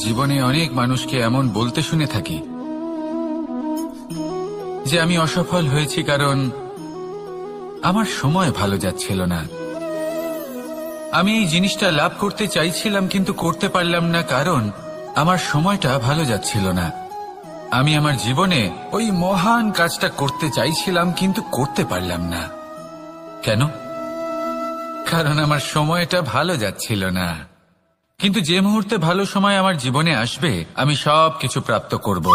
জীবনে অনেক মানুষকে এমন বলতে শুনে থাকি যে আমি অসফল হয়েছি কারণ আমার সময় ভালো যাচ্ছিল না। আমি এই জিনিসটা লাভ করতে চাইছিলাম কিন্তু করতে পারলাম না কারণ আমার সময়টা ভালো যাচ্ছিল না। আমি আমার জীবনে ওই মহান কাজটা করতে চাইছিলাম কিন্তু করতে পারলাম না। কেন? কারণ আমার সময়টা ভালো যাচ্ছিল না। কিন্তু যে মুহূর্তে ভালো সময় আমার জীবনে আসবে আমি সব কিছু প্রাপ্ত করব।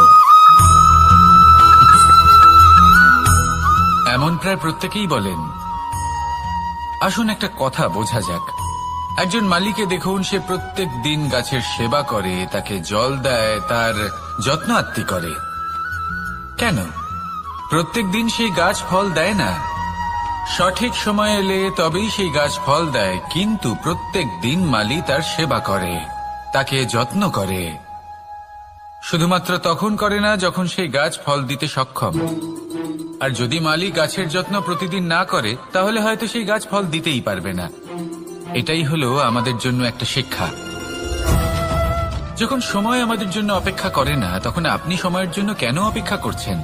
এমন প্রায় প্রত্যেকেই বলেন। আসুন একটা কথা বোঝা যাক। একজন মালিকে দেখুন, সে প্রত্যেক দিন গাছের সেবা করে, তাকে জল দেয়, তার যত্ন আত্তি করে। কেন? প্রত্যেক দিন সেই গাছ ফল দেয় না। সঠিক সময় এলে তবেই সেই গাছ ফল দেয়, কিন্তু প্রত্যেক দিন মালি তার সেবা করে, তাকে যত্ন করে। শুধুমাত্র তখন করে না যখন সেই গাছ ফল দিতে সক্ষম। আর যদি মালি গাছের যত্ন প্রতিদিন না করে তাহলে হয়তো সেই গাছ ফল দিতেই পারবে না। এটাই হলো আমাদের জন্য একটা শিক্ষা। যখন সময় আমাদের জন্য অপেক্ষা করে না তখন আপনি সময়ের জন্য কেন অপেক্ষা করছেন?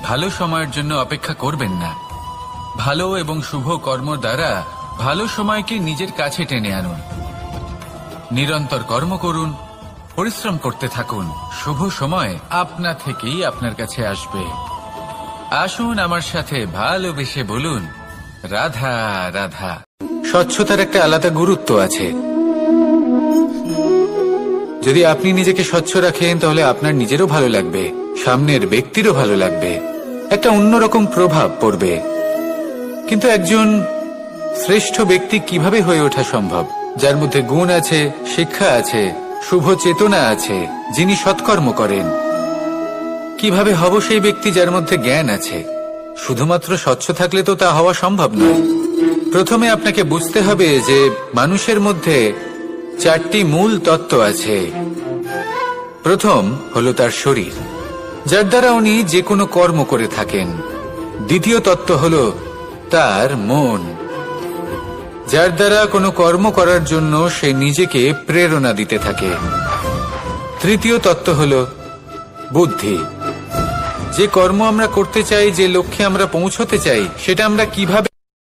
ভালো সময়ের জন্য অপেক্ষা করবেন না। ভালো এবং শুভ কর্ম দ্বারা ভালো সময়কে নিজের কাছে টেনে আনুন। নিরন্তর কর্ম করুন, পরিশ্রম করতে থাকুন। শুভ সময় আপনা থেকেই আপনার কাছে আসবে। আসুন আমার সাথে ভালোবেসে বলুন, রাধা রাধা। স্বচ্ছতার একটা আলাদা গুরুত্ব আছে। যদি আপনি নিজেকে স্বচ্ছ রাখেন তাহলে আপনার নিজেরও ভালো লাগবে, সামনের ব্যক্তিরও ভালো লাগবে, একটা অন্যরকম প্রভাব পড়বে। কিন্তু একজন শ্রেষ্ঠ ব্যক্তি কিভাবে হয়ে ওঠা সম্ভব? যার মধ্যে গুণ আছে, শিক্ষা আছে, শুভ চেতনা আছে, যিনি সৎকর্ম করেন। কিভাবে হব সেই ব্যক্তি যার মধ্যে জ্ঞান আছে? শুধুমাত্র স্বচ্ছ থাকলে তো তা হওয়া সম্ভব নয়। প্রথমে আপনাকে বুঝতে হবে যে মানুষের মধ্যে 4টি মূল তত্ত্ব আছে। প্রথম হলো তার শরীর, যার দ্বারা উনি যে কোনো কর্ম করে থাকেন। দ্বিতীয় তত্ত্ব হলো তার মন, যার দ্বারা কোনো কর্ম করার জন্য সে নিজেকে প্রেরণা দিতে থাকে। তৃতীয় তত্ত্ব হলো বুদ্ধি, যে কর্ম আমরা করতে চাই, যে লক্ষ্যে আমরা পৌঁছতে চাই, সেটা আমরা কিভাবে।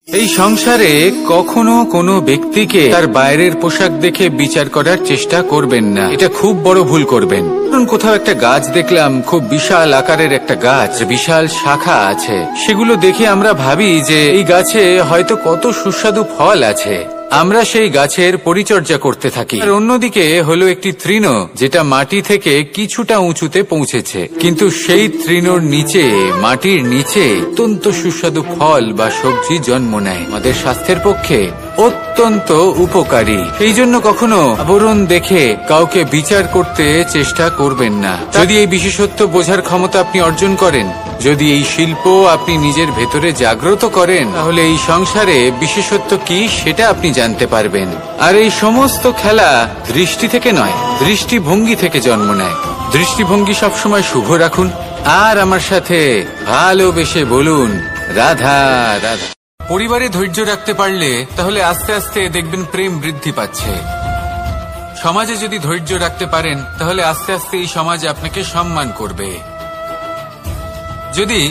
এই সংসারে কখনো কোনো ব্যক্তিকে তার বাইরের পোশাক দেখে বিচার করার চেষ্টা করবেন না। এটা খুব বড় ভুল করবেন। কোথাও একটা গাছ দেখলাম, খুব বিশাল আকারের একটা গাছ, বিশাল শাখা আছে, সেগুলো দেখে আমরা ভাবি যে এই গাছে হয়তো কত সুস্বাদু ফল আছে। আমরা সেই গাছের পরিচর্যা করতে থাকি। আর অন্যদিকে হলো একটি তৃণ, যেটা মাটি থেকে কিছুটা উঁচুতে পৌঁছেছে, কিন্তু সেই তৃণর নিচে, মাটির নিচে অত্যন্ত সুস্বাদু ফল বা সবজি জন্ম নেয়। আমাদের স্বাস্থ্যের পক্ষে অত্যন্ত উপকারী। সেই জন্য কখনো আবরণ দেখে কাউকে বিচার করতে চেষ্টা করবেন না। যদি এই বিশেষত্ব বোঝার ক্ষমতা আপনি অর্জন করেন, যদি এই শিল্প আপনি নিজের ভেতরে জাগ্রত করেন, তাহলে এই সংসারে বিশেষত্ব কি সেটা আপনি জানতে পারবেন। আর এই সমস্ত খেলা দৃষ্টি থেকে নয়, দৃষ্টিভঙ্গি থেকে জন্ম নেয়। দৃষ্টিভঙ্গি সবসময় শুভ রাখুন আর আমার সাথে ভালোবেসে বলুন, রাধা রাধা। পরিবারে ধৈর্য রাখতে পারলে তাহলে আস্তে আস্তে দেখবেন প্রেম বৃদ্ধি পাচ্ছে। সমাজে যদি ধৈর্য রাখতে পারেন তাহলে আস্তে আস্তে এই সমাজ আপনাকে সম্মান করবে। যদি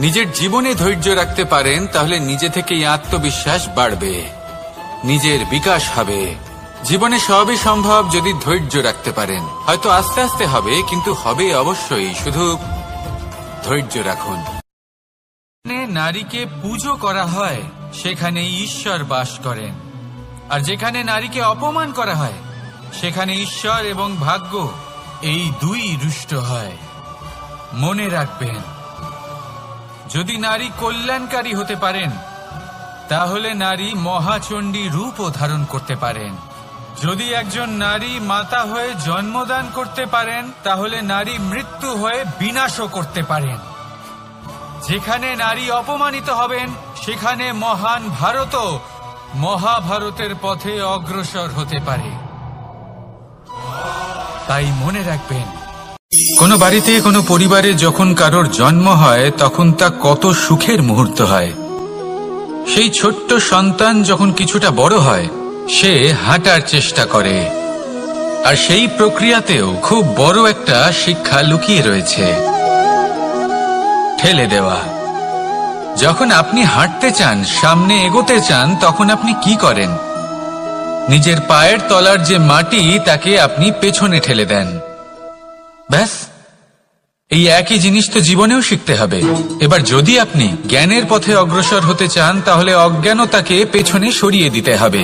নিজের জীবনে ধৈর্য রাখতে পারেন তাহলে নিজে থেকেই আত্মবিশ্বাস বাড়বে, নিজের বিকাশ হবে। জীবনে সবই সম্ভব যদি ধৈর্য রাখতে পারেন। হয়তো আস্তে আস্তে হবে, কিন্তু হবে অবশ্যই। শুধু ধৈর্য রাখুন। নারীকে পুজো করা হয় সেখানে ঈশ্বর বাস করেন, আর যেখানে নারীকে অপমান করা হয় সেখানে ঈশ্বর এবং ভাগ্য এই দুই রুষ্ট হয়। মনে রাখবেন, যদি নারী কল্যাণকারী হতে পারেন তাহলে নারী মহাচণ্ডী রূপও ধারণ করতে পারেন। যদি একজন নারী মাতা হয়ে জন্মদান করতে পারেন তাহলে নারী মৃত্যু হয়ে বিনাশও করতে পারেন। যেখানে নারী অপমানিত হবেন সেখানে মহান ভারতও মহাভারতের পথে অগ্রসর হতে পারে। তাই মনে রাখবেন, কোনো বাড়িতে, কোনো পরিবারে যখন কারোর জন্ম হয় তখন তা কত সুখের মুহূর্ত হয়। সেই ছোট্ট সন্তান যখন কিছুটা বড় হয় সে হাঁটার চেষ্টা করে, আর সেই প্রক্রিয়াতেও খুব বড় একটা শিক্ষা লুকিয়ে রয়েছে, ঠেলে দেওয়া। যখন আপনি হাঁটতে চান, সামনে এগোতে চান, তখন আপনি কি করেন? নিজের পায়ের তলার যে মাটি তাকে আপনি পেছনে ঠেলে দেন। ব্যাস, এই একই জিনিস তো জীবনেও শিখতে হবে। এবার যদি আপনি জ্ঞানের পথে অগ্রসর হতে চান, তাহলে অজ্ঞানতাকে পেছনে সরিয়ে দিতে হবে।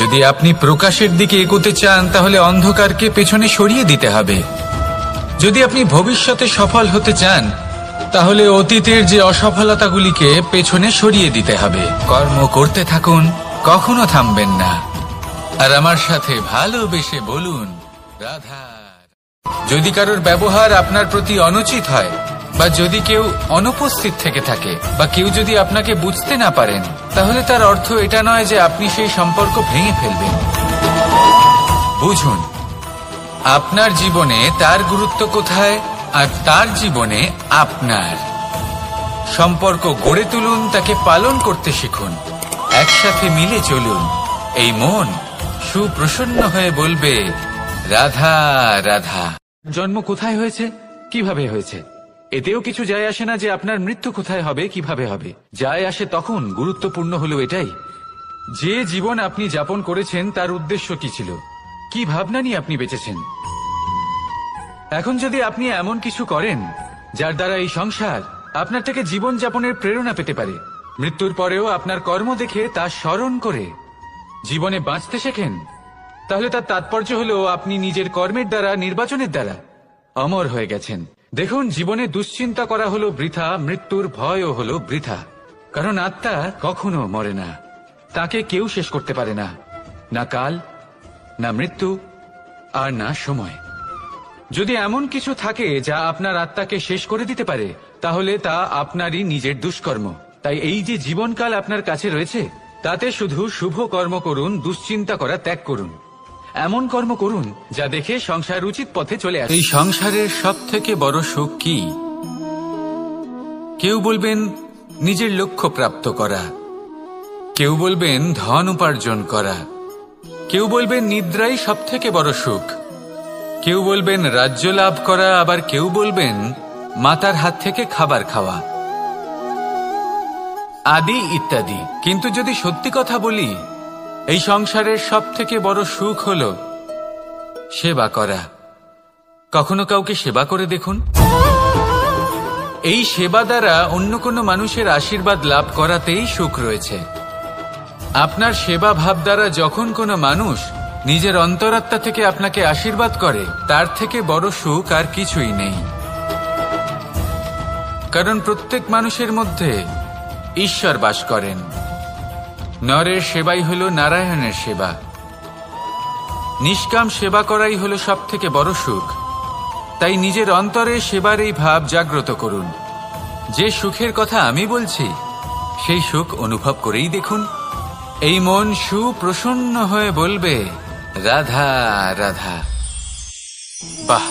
যদি আপনি প্রকাশের দিকে এগোতে চান, তাহলে অন্ধকারকে পেছনে সরিয়ে দিতে হবে। যদি আপনি ভবিষ্যতে সফল হতে চান, তাহলে অতীতের যে অসফলতাগুলিকে পেছনে সরিয়ে দিতে হবে। কর্ম করতে থাকুন, কখনো থামবেন না। আর আমার সাথে ভালোবেসে বলুন, রাধা। যদি কারোর ব্যবহার আপনার প্রতি অনুচিত হয়, বা যদি কেউ অনুপস্থিত থেকে থাকে, বা কেউ যদি আপনাকে বুঝতে না পারেন, তাহলে তার অর্থ এটা নয় যে আপনি সেই সম্পর্ক ভেঙে ফেলবেন। বুঝুন, আপনার জীবনে তার গুরুত্ব কোথায়, আর তার জীবনে আপনার। সম্পর্ক গড়ে তুলুন, তাকে পালন করতে শিখুন, একসাথে মিলে চলুন। এই মন সুপ্রসন্ন হয়ে বলবে, রাধা রাধা। জন্ম কোথায় হয়েছে, কিভাবে হয়েছে, এতেও কিছু যায় আসে না যে আপনার মৃত্যু কোথায় হবে, কিভাবে হবে। যায় আসে তখন, গুরুত্বপূর্ণ হলো এটাই যে জীবন আপনি যাপন করেছেন তার উদ্দেশ্য কি ছিল, কি ভাবনা নিয়ে আপনি বেঁচেছেন। এখন যদি আপনি এমন কিছু করেন যার দ্বারা এই সংসার আপনার থেকে জীবন যাপনের প্রেরণা পেতে পারে, মৃত্যুর পরেও আপনার কর্ম দেখে তা স্মরণ করে জীবনে বাঁচতে শেখেন, তাহলে তার তাৎপর্য হলো আপনি নিজের কর্মের দ্বারা, নির্বাচনের দ্বারা অমর হয়ে গেছেন। দেখুন, জীবনে দুশ্চিন্তা করা হলো বৃথা, মৃত্যুর ভয়ও হলো বৃথা। কারণ আত্মা কখনো মরে না, তাকে কেউ শেষ করতে পারে না, না কাল, না মৃত্যু, আর না সময়। যদি এমন কিছু থাকে যা আপনার আত্মাকে শেষ করে দিতে পারে, তাহলে তা আপনারই নিজের দুষ্কর্ম। তাই এই যে জীবনকাল আপনার কাছে রয়েছে, তাতে শুধু শুভ কর্ম করুন, দুশ্চিন্তা করা ত্যাগ করুন। এমন কর্ম করুন যা দেখে সংসার উচিত পথে চলে আসে। এই সংসারের সব থেকে বড় সুখ কি? কেউ বলবেন নিজের লক্ষ্য প্রাপ্ত করা, কেউ বলবেন ধন উপার্জন করা, কেউ বলবেন নিদ্রাই সব থেকে বড় সুখ, কেউ বলবেন রাজ্য লাভ করা, আবার কেউ বলবেন মাতার হাত থেকে খাবার খাওয়া, আদি ইত্যাদি। কিন্তু যদি সত্যি কথা বলি, এই সংসারের সব থেকে বড় সুখ হলো সেবা করা। কখনো কাউকে সেবা করে দেখুন। এই সেবা দ্বারা অন্য কোনো মানুষের আশীর্বাদ লাভ করাতেই সুখ রয়েছে। আপনার সেবা ভাব দ্বারা যখন কোনো মানুষ নিজের অন্তরাত্মা থেকে আপনাকে আশীর্বাদ করে, তার থেকে বড় সুখ আর কিছুই নেই। কারণ প্রত্যেক মানুষের মধ্যে ঈশ্বর বাস করেন। নরের সেবাই হল নারায়ণের সেবা। নিষ্কাম সেবা করাই হলো সব থেকে বড় সুখ। তাই নিজের অন্তরে সেবার এই ভাব জাগ্রত করুন। যে সুখের কথা আমি বলছি, সেই সুখ অনুভব করেই দেখুন। এই মন সুপ্রসন্ন হয়ে বলবে, রাধা রাধা। বাহ,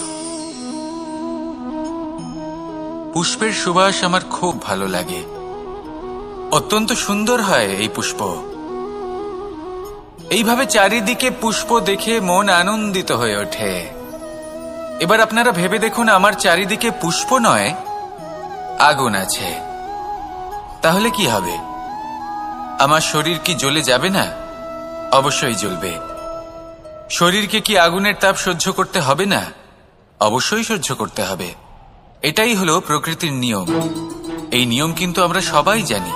পুষ্পের সুবাস আমার খুব ভালো লাগে। অত্যন্ত সুন্দর হয় এই পুষ্প। এইভাবে চারিদিকে পুষ্প দেখে মন আনন্দিত হয়ে ওঠে। এবার আপনারা ভেবে দেখুন, আমার চারিদিকে পুষ্প নয়, আগুন আছে। তাহলে কি হবে? আমার শরীর কি জ্বলে যাবে না? অবশ্যই জ্বলবে। শরীরকে কি আগুনের তাপ সহ্য করতে হবে না? অবশ্যই সহ্য করতে হবে। এটাই হলো প্রকৃতির নিয়ম। এই নিয়ম কিন্তু আমরা সবাই জানি।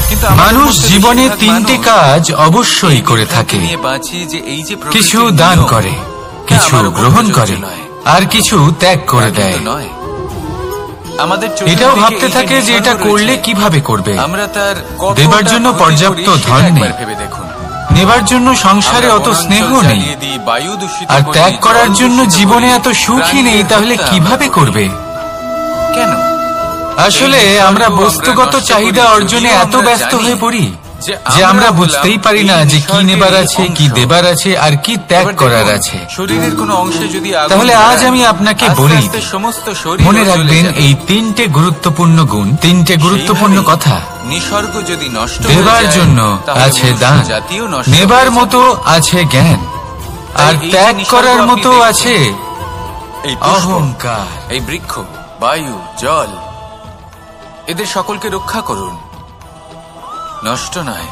কিন্তু মানুষ জীবনে তিনটি কাজ অবশ্যই করে থাকে। কিছু দান করে, কিছু গ্রহণ করে, আর কিছু ত্যাগ করে দেয়। আমাদের এটাও ভাবতে থাকে যে এটা করলে কিভাবে করবে। আমরা তার দেবার জন্য পর্যাপ্ত ধন নেই, ভেবে দেখুন। নেবার জন্য সংসারে অত স্নেহ নেই, আর ত্যাগ করার জন্য জীবনে এত সুখই নেই। তাহলে কিভাবে করবে? কেন? আসলে আমরা বস্তুগত চাহিদা অর্জনে এত ব্যস্ত হয়ে পড়ি যে আমরা বুঝতেই পারি না যে কি নেবার আছে, কি দেবার আছে, আর কি ত্যাগ করার আছে। শরীরের কোনো অংশে যদি তাহলে আজ আমি আপনাকে বলি, সমস্ত শরীর মনে রাখবেন এই তিনটে গুরুত্বপূর্ণ গুণ, তিনটে গুরুত্বপূর্ণ কথা। নিসর্গ যদি নষ্ট, দেবার জন্য আছে দান, নেবার মতো আছে জ্ঞান, আর ত্যাগ করার মতো আছে এই পুষ্প, অহংকার। এই বৃক্ষ, বায়ু, জল, এদের সকলকে রক্ষা করুন, নষ্ট নয়।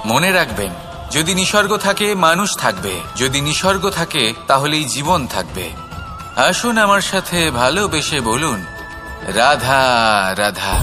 মনে রাখবেন, যদি নিসর্গ থাকে মানুষ থাকবে, যদি নিসর্গ থাকে তাহলেই জীবন থাকবে। আসুন আমার সাথে ভালোবেসে বলুন, রাধা রাধা।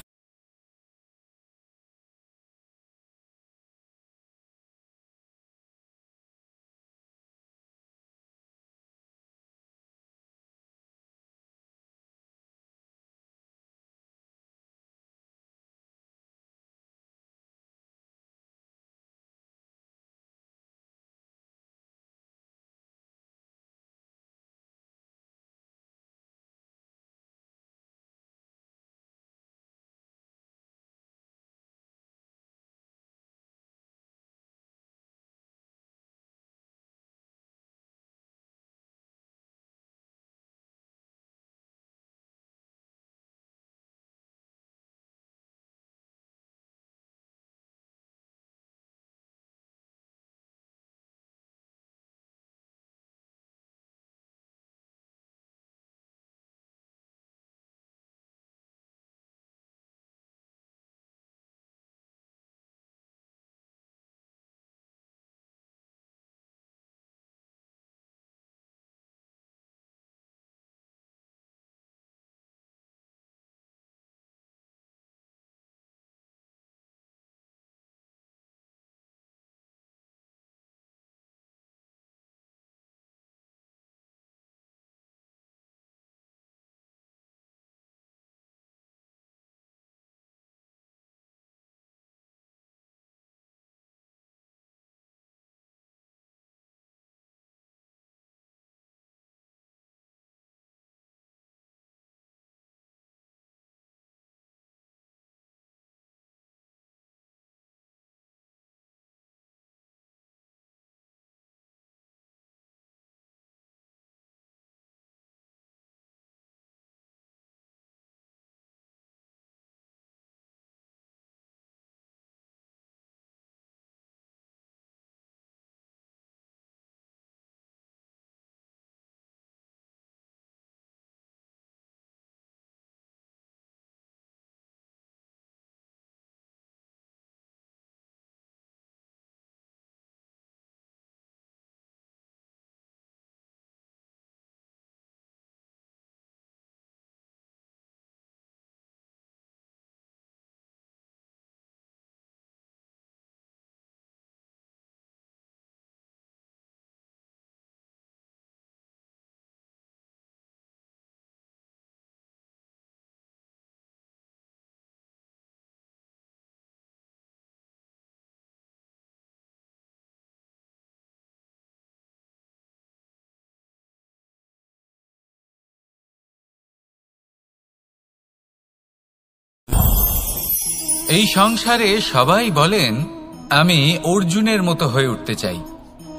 এই সংসারে সবাই বলেন আমি অর্জুনের মতো হয়ে উঠতে চাই।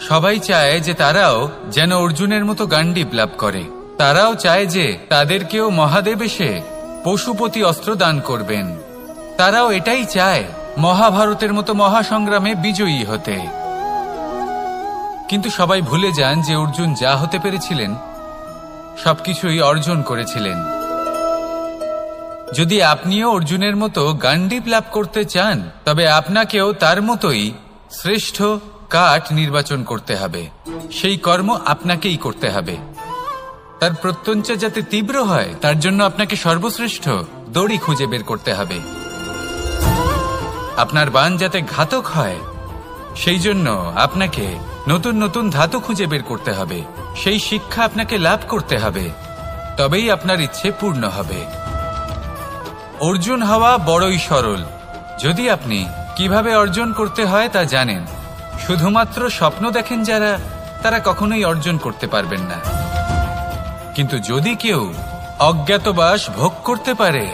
সবাই চায় যে তারাও যেন অর্জুনের মতো গান্ডীব লাভ করে। তারাও চায় যে তাদেরকেও মহাদেব এসে পশুপতি অস্ত্র দান করবেন। তারাও এটাই চায় মহাভারতের মতো মহাসংগ্রামে বিজয়ী হতে। কিন্তু সবাই ভুলে যান যে অর্জুন যা হতে পেরেছিলেন সবকিছুই অর্জন করেছিলেন। যদি আপনিও অর্জুনের মতো গান্ডীব লাভ করতে চান তবে আপনাকেও তার মতোই শ্রেষ্ঠ কাঠ নির্বাচন করতে হবে। সেই কর্ম আপনাকেই করতে হবে। তার প্রত্যঞ্চা যাতে তীব্র হয় তার জন্য আপনাকে সর্বশ্রেষ্ঠ দড়ি খুঁজে বের করতে হবে। আপনার বাণ যাতে ঘাতক হয় সেই জন্য আপনাকে নতুন নতুন ধাতু খুঁজে বের করতে হবে। সেই শিক্ষা আপনাকে লাভ করতে হবে, তবেই আপনার ইচ্ছে পূর্ণ হবে। অর্জুন হওয়া বড়ই সরল যদি আপনি কিভাবে অর্জন করতে হয় তা জানেন। শুধুমাত্র স্বপ্ন দেখেন যারা, তারা কখনোই অর্জন করতে পারবেন না। কিন্তু যদি কেউ অজ্ঞাতবাস ভোগ করতে পারে,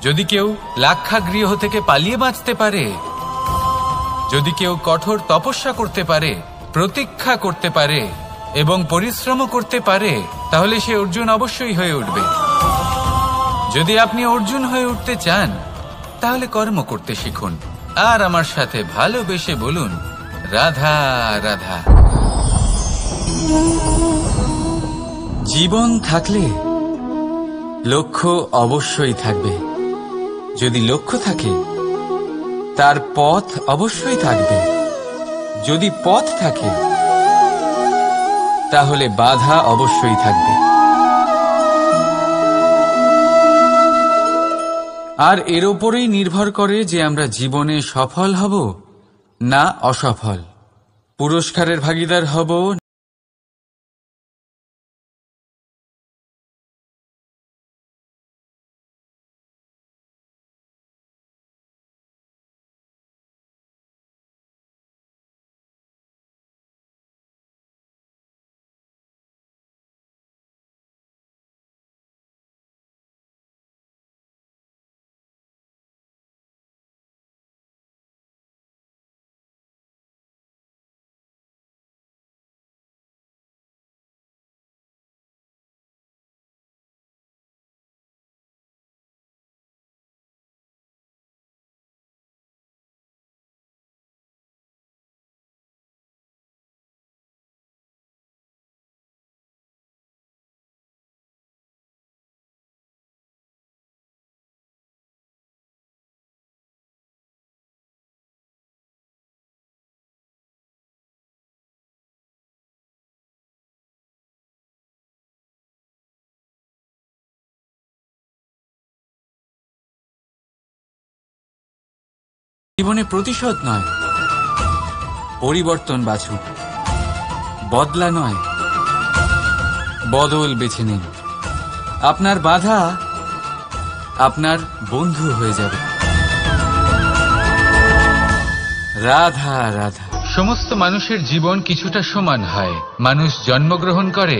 যদি কেউ লাক্ষাগৃহ থেকে পালিয়ে বাঁচতে পারে, যদি কেউ কঠোর তপস্যা করতে পারে, প্রতীক্ষা করতে পারে এবং পরিশ্রম করতে পারে, তাহলে সে অর্জুন অবশ্যই হয়ে উঠবে। যদি আপনি অর্জুন হয়ে উঠতে চান তাহলে কর্ম করতে শিখুন আর আমার সাথে ভালোবেসে বলুন রাধা রাধা। জীবন থাকলে লক্ষ্য অবশ্যই থাকবে। যদি লক্ষ্য থাকে তার পথ অবশ্যই থাকবে। যদি পথ থাকে তাহলে বাধা অবশ্যই থাকবে। আর এর ওপরেই নির্ভর করে যে আমরা জীবনে সফল হব না অসফল, পুরস্কারের ভাগীদার হব। জীবনে প্রতিশোধ নয়, পরিবর্তন বাছুন। বদলা নয়, বদল বেছে নিন। আপনার বাধা আপনার বন্ধু হয়ে যাবে। রাধা রাধা। সমস্ত মানুষের জীবন কিছুটা সমান হয়। মানুষ জন্মগ্রহণ করে,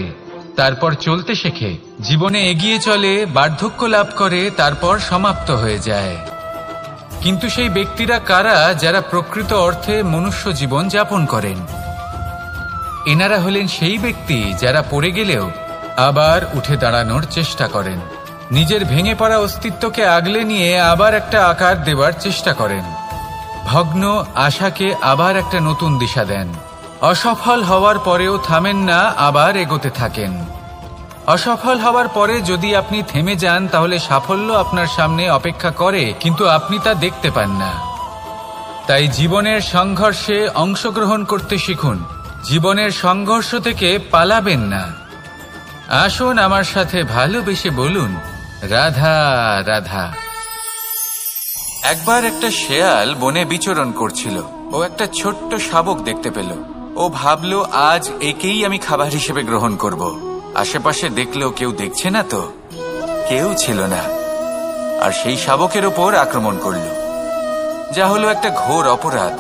তারপর চলতে শেখে, জীবনে এগিয়ে চলে, বার্ধক্য লাভ করে, তারপর সমাপ্ত হয়ে যায়। কিন্তু সেই ব্যক্তিরা কারা যারা প্রকৃত অর্থে মনুষ্য জীবন যাপন করেন? এনারা হলেন সেই ব্যক্তি যারা পড়ে গেলেও আবার উঠে দাঁড়ানোর চেষ্টা করেন, নিজের ভেঙে পড়া অস্তিত্বকে আগলে নিয়ে আবার একটা আকার দেওয়ার চেষ্টা করেন, ভগ্ন আশাকে আবার একটা নতুন দিশা দেন। অসফল হওয়ার পরেও থামেন না, আবার এগোতে থাকেন। অসফল হওয়ার পরে যদি আপনি থেমে যান তাহলে সাফল্য আপনার সামনে অপেক্ষা করে, কিন্তু আপনি তা দেখতে পান না। তাই জীবনের সংঘর্ষে অংশগ্রহণ করতে শিখুন। জীবনের সংঘর্ষ থেকে পালাবেন না। আসুন আমার সাথে ভালোবেসে বলুন রাধা রাধা। একবার একটা শেয়াল বনে বিচরণ করছিল। ও একটা ছোট্ট শাবক দেখতে পেল। ও ভাবল, আজ একেই আমি খাবার হিসেবে গ্রহণ করব। আশেপাশে দেখলো কেউ দেখছে না, তো কেউ ছিল না। আর সেই শাবকের ওপর আক্রমণ করল, যা হলো একটা ঘোর অপরাধ।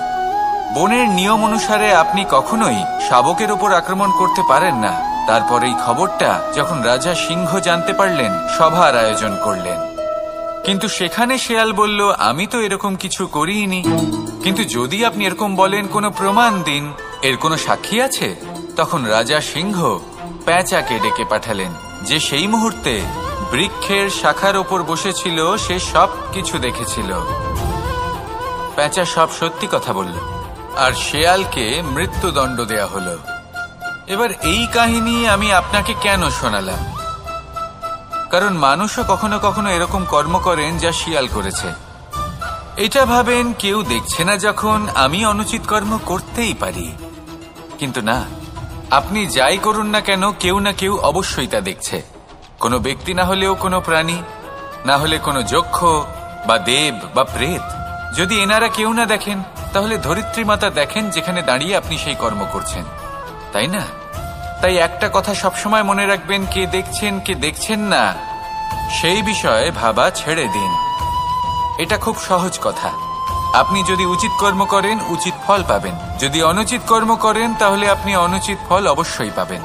বনের নিয়ম অনুসারে আপনি কখনোই শাবকের ওপর আক্রমণ করতে পারেন না। তারপর এই খবরটা যখন রাজা সিংহ জানতে পারলেন, সভার আয়োজন করলেন। কিন্তু সেখানে শেয়াল বলল, আমি তো এরকম কিছু করিনি। কিন্তু যদি আপনি এরকম বলেন, কোনো প্রমাণ দিন, এর কোনো সাক্ষী আছে? তখন রাজা সিংহ পেঁচাকে ডেকে পাঠালেন, যে সেই মুহূর্তে বৃক্ষের শাখার ওপর বসেছিল। সে সব কিছু দেখেছিল। পেঁচা সব সত্যি কথা বলল, আর শেয়ালকে মৃত্যুদণ্ড দেয়া হলো। এবার এই কাহিনী আমি আপনাকে কেন শোনালাম? কারণ মানুষও কখনো কখনো এরকম কর্ম করেন যা শিয়াল করেছে। এটা ভাবেন কেউ দেখছে না, যখন আমি অনুচিত কর্ম করতেই পারি। কিন্তু না, আপনি যাই করুন না কেন, কেউ না কেউ অবশ্যই তা দেখছে। কোনো ব্যক্তি না হলেও কোনো প্রাণী, না হলে কোনো যক্ষ বা দেব বা প্রেত। যদি এনারা কেউ না দেখেন, তাহলে ধরিত্রী মাতা দেখেন, যেখানে দাঁড়িয়ে আপনি সেই কর্ম করছেন, তাই না? তাই একটা কথা সবসময় মনে রাখবেন, কে দেখছেন কে দেখছেন না সেই বিষয়ে ভাবা ছেড়ে দিন। এটা খুব সহজ কথা। আপনি যদি উচিত কর্ম করেন, উচিত ফল পাবেন। যদি অনুচিত কর্ম করেন, তাহলে আপনি অনুচিত ফল অবশ্যই পাবেন।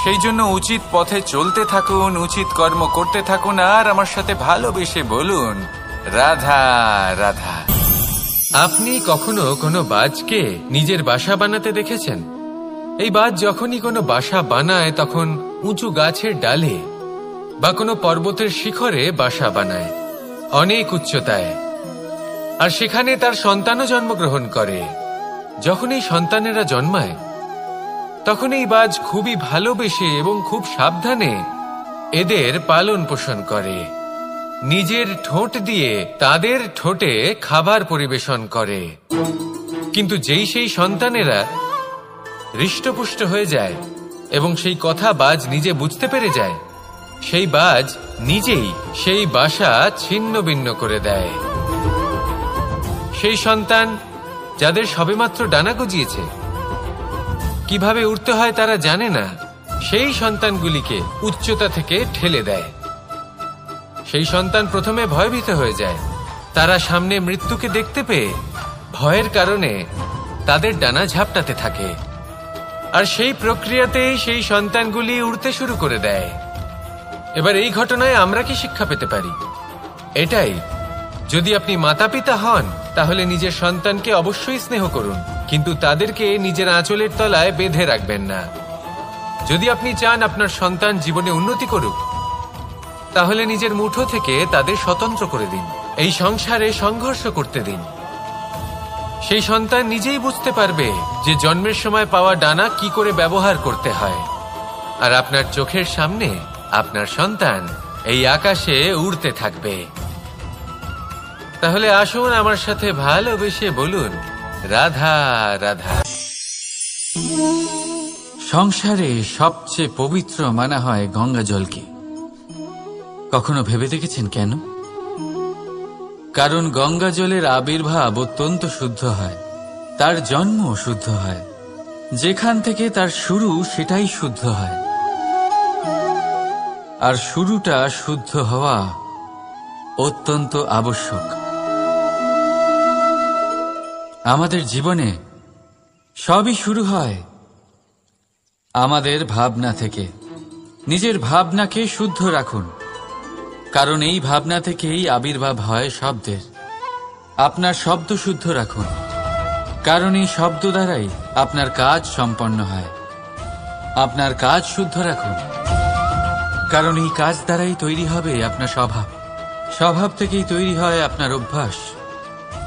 সেই জন্য উচিত পথে চলতে থাকুন, উচিত কর্ম করতে থাকুন, আর আমার সাথে ভালোবেসে বলুন রাধা রাধা। আপনি কখনো কোনো বাজকে নিজের বাসা বানাতে দেখেছেন? এই বাজ যখনই কোনো বাসা বানায়, তখন উঁচু গাছের ডালে বা কোনো পর্বতের শিখরে বাসা বানায়, অনেক উচ্চতায়। আর সেখানে তার সন্তানও জন্মগ্রহণ করে। যখন এই সন্তানেরা জন্মায়, তখন এই বাজ খুবই ভালোবেসে এবং খুব সাবধানে এদের পালন পোষণ করে, নিজের ঠোঁট দিয়ে তাদের ঠোঁটে খাবার পরিবেশন করে। কিন্তু যেই সেই সন্তানেরা হৃষ্টপুষ্ট হয়ে যায় এবং সেই কথা বাজ নিজে বুঝতে পেরে যায়, সেই বাজ নিজেই সেই বাসা ছিন্ন ভিন্ন করে দেয়। সেই সন্তান যাদের সবেমাত্র ডানা গজিয়েছে, কিভাবে উড়তে হয় তারা জানে না, সেই সন্তানগুলিকে উচ্চতা থেকে ঠেলে দেয়। সেই সন্তান প্রথমে ভয়ভীত হয়ে যায়। তারা সামনে মৃত্যুকে দেখতে পেয়ে ভয়ের কারণে তাদের ডানা ঝাপটাতে থাকে, আর সেই প্রক্রিয়াতেই সেই সন্তানগুলি উড়তে শুরু করে দেয়। এবার এই ঘটনায় আমরা কি শিক্ষা পেতে পারি? এটাই, যদি আপনি মাতা পিতা হন তাহলে নিজের সন্তানকে অবশ্যই স্নেহ করুন, কিন্তু তাদেরকে নিজের আঁচলের তলায় বেঁধে রাখবেন না। যদি আপনি চান আপনার সন্তান জীবনে উন্নতি করুক, তাহলে নিজের মুঠো থেকে তাদের স্বতন্ত্র করে দিন, এই সংসারে সংঘর্ষ করতে দিন। সেই সন্তান নিজেই বুঝতে পারবে যে জন্মের সময় পাওয়া ডানা কি করে ব্যবহার করতে হয়। আর আপনার চোখের সামনে আপনার সন্তান এই আকাশে উড়তে থাকবে। তাহলে আসুন আমার সাথে ভালোবেসে বলুন, রাধা রাধা। সংসারে সবচেয়ে পবিত্র মানা হয় গঙ্গা জলকে। কখনো ভেবে দেখেছেন কেন? কারণ গঙ্গা জলের আবির্ভাব অত্যন্ত শুদ্ধ হয়, তার জন্ম শুদ্ধ হয়, যেখান থেকে তার শুরু সেটাই শুদ্ধ হয়। আর শুরুটা শুদ্ধ হওয়া অত্যন্ত আবশ্যক। আমাদের জীবনে সবই শুরু হয় আমাদের ভাবনা থেকে। নিজের ভাবনাকে শুদ্ধ রাখুন, কারণ এই ভাবনা থেকেই আবির্ভাব হয় শব্দের। আপনার শব্দ শুদ্ধ রাখুন, কারণ এই শব্দ দ্বারাই আপনার কাজ সম্পন্ন হয়। আপনার কাজ শুদ্ধ রাখুন, কারণ এই কাজ দ্বারাই তৈরি হবে আপনার স্বভাব। স্বভাব থেকেই তৈরি হয় আপনার অভ্যাস,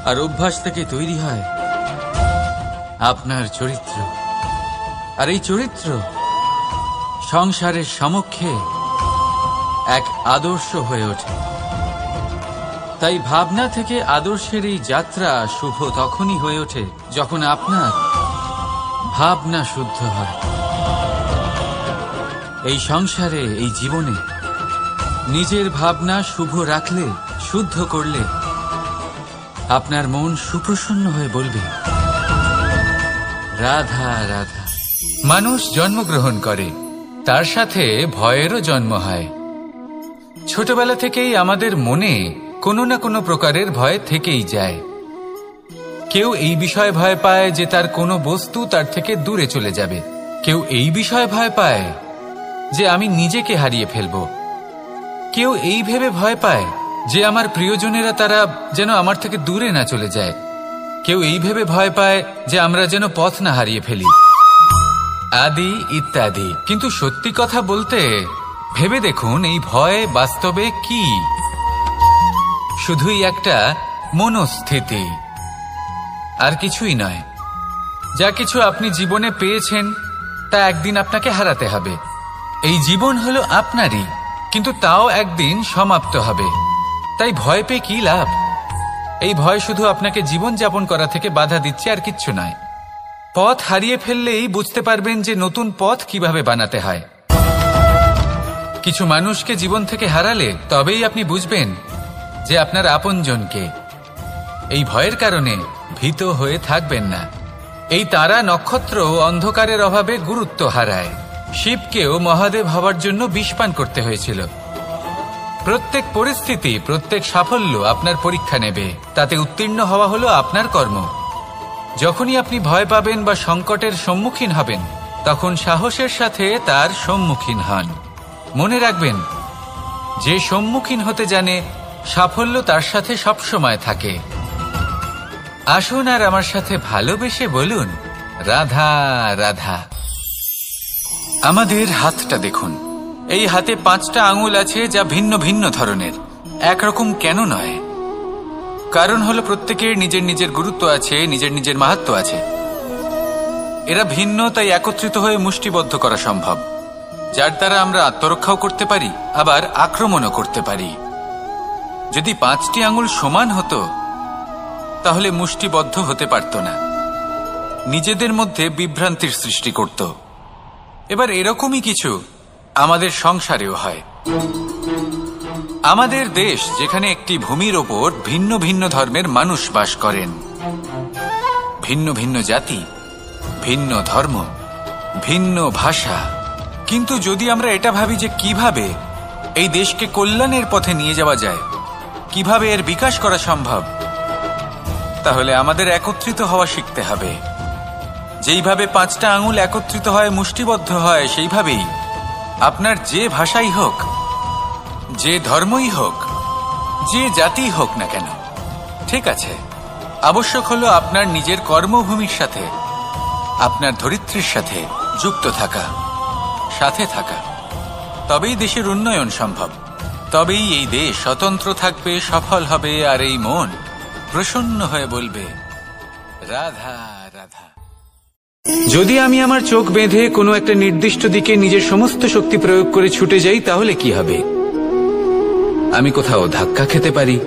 আর অভ্যাস থেকে তৈরি হয় আপনার চরিত্র। আর এই চরিত্র সংসারের সমক্ষে এক আদর্শ হয়ে ওঠে। তাই ভাবনা থেকে আদর্শের এই যাত্রা শুভ তখনই হয়ে ওঠে যখন আপনার ভাবনা শুদ্ধ হয়। এই সংসারে, এই জীবনে নিজের ভাবনা শুভ রাখলে, শুদ্ধ করলে আপনার মন সুপ্রসন্ন হয়ে বলবে, রাধা রাধা। মানুষ জন্মগ্রহণ করে, তার সাথে ভয়েরও জন্ম হয়। ছোটবেলা থেকেই আমাদের মনে কোনো না কোনো প্রকারের ভয় থেকেই যায়। কেউ এই বিষয়ে ভয় পায় যে তার কোনো বস্তু তার থেকে দূরে চলে যাবে। কেউ এই বিষয়ে ভয় পায় যে আমি নিজেকে হারিয়ে ফেলব। কেউ এই ভেবে ভয় পায় যে আমার প্রিয়জনেরা তারা যেন আমার থেকে দূরে না চলে যায়। কেউ এই ভেবে ভয় পায় যে আমরা যেন পথ না হারিয়ে ফেলি, আদি ইত্যাদি। কিন্তু সত্যি কথা বলতে, ভেবে দেখুন এই ভয় বাস্তবে কি? শুধুই একটা মনস্থিতি, আর কিছুই নয়। যা কিছু আপনি জীবনে পেয়েছেন তা একদিন আপনাকে হারাতে হবে। এই জীবন হলো আপনারই, কিন্তু তাও একদিন সমাপ্ত হবে। তাই ভয় পেয়ে কি লাভ? এই ভয় শুধু আপনাকে জীবন যাপন করা থেকে বাধা দিচ্ছে, আর কিচ্ছু নয়। পথ হারিয়ে ফেললেই বুঝতে পারবেন যে নতুন পথ কিভাবে বানাতে হয়। কিছু মানুষকে জীবন থেকে হারালে তবেই আপনি বুঝবেন যে আপনার আপনজনকে। এই ভয়ের কারণে ভীত হয়ে থাকবেন না। এই তারা নক্ষত্র অন্ধকারের অভাবে গুরুত্ব হারায়। শিবকেও মহাদেব হওয়ার জন্য বিষপান করতে হয়েছিল। প্রত্যেক পরিস্থিতি, প্রত্যেক সাফল্য আপনার পরীক্ষা নেবে, তাতে উত্তীর্ণ হওয়া হলো আপনার কর্ম। যখনই আপনি ভয় পাবেন বা সংকটের সম্মুখীন হবেন, তখন সাহসের সাথে তার সম্মুখীন হন। মনে রাখবেন, যে সম্মুখীন হতে জানে সাফল্য তার সাথে সবসময় থাকে। আসুন আর আমার সাথে ভালোবেসে বলুন, রাধা রাধা। আমাদের হাতটা দেখুন। এই হাতে 5টা আঙুল আছে, যা ভিন্ন ভিন্ন ধরনের। একরকম কেন নয়? কারণ হলো প্রত্যেকের নিজের নিজের গুরুত্ব আছে, নিজের নিজের মাহাত্ম্য আছে। এরা ভিন্ন, তাই একত্রিত হয়ে মুষ্টিবদ্ধ করা সম্ভব, যার দ্বারা আমরা আত্মরক্ষাও করতে পারি, আবার আক্রমণও করতে পারি। যদি 5টি আঙুল সমান হতো তাহলে মুষ্টিবদ্ধ হতে পারত না, নিজেদের মধ্যে বিভ্রান্তির সৃষ্টি করত। এবার এরকমই কিছু আমাদের সংসারেও হয়। আমাদের দেশ, যেখানে একটি ভূমির ওপর ভিন্ন ভিন্ন ধর্মের মানুষ বাস করেন, ভিন্ন ভিন্ন জাতি, ভিন্ন ধর্ম, ভিন্ন ভাষা, কিন্তু যদি আমরা এটা ভাবি যে কিভাবে এই দেশকে কল্যাণের পথে নিয়ে যাওয়া যায়, কিভাবে এর বিকাশ করা সম্ভব, তাহলে আমাদের একত্রিত হওয়া শিখতে হবে। যেইভাবে 5টা আঙুল একত্রিত হয়, মুষ্টিবদ্ধ হয়, সেইভাবেই আপনার যে ভাষাই হোক, যে ধর্মই হোক, যে জাতি হোক না কেন, ঠিক আছে, আবশ্যক হলো আপনার নিজের কর্মভূমির সাথে, আপনার ধরিত্রীর সাথে যুক্ত থাকা, সাথে থাকা। তবেই দেশের উন্নয়ন সম্ভব, তবেই এই দেশ স্বতন্ত্র থাকবে, সফল হবে, আর এই মন প্রসন্ন হয়ে বলবে রাধা রাধা। যদি আমি আমার চোখ বেঁধে কোনো একটা নির্দিষ্ট দিকে নিজের সমস্ত শক্তি প্রয়োগ করে ছুটে যাই, তাহলে কি হবে? আমি কোথাও ধাক্কা খেতে পারি,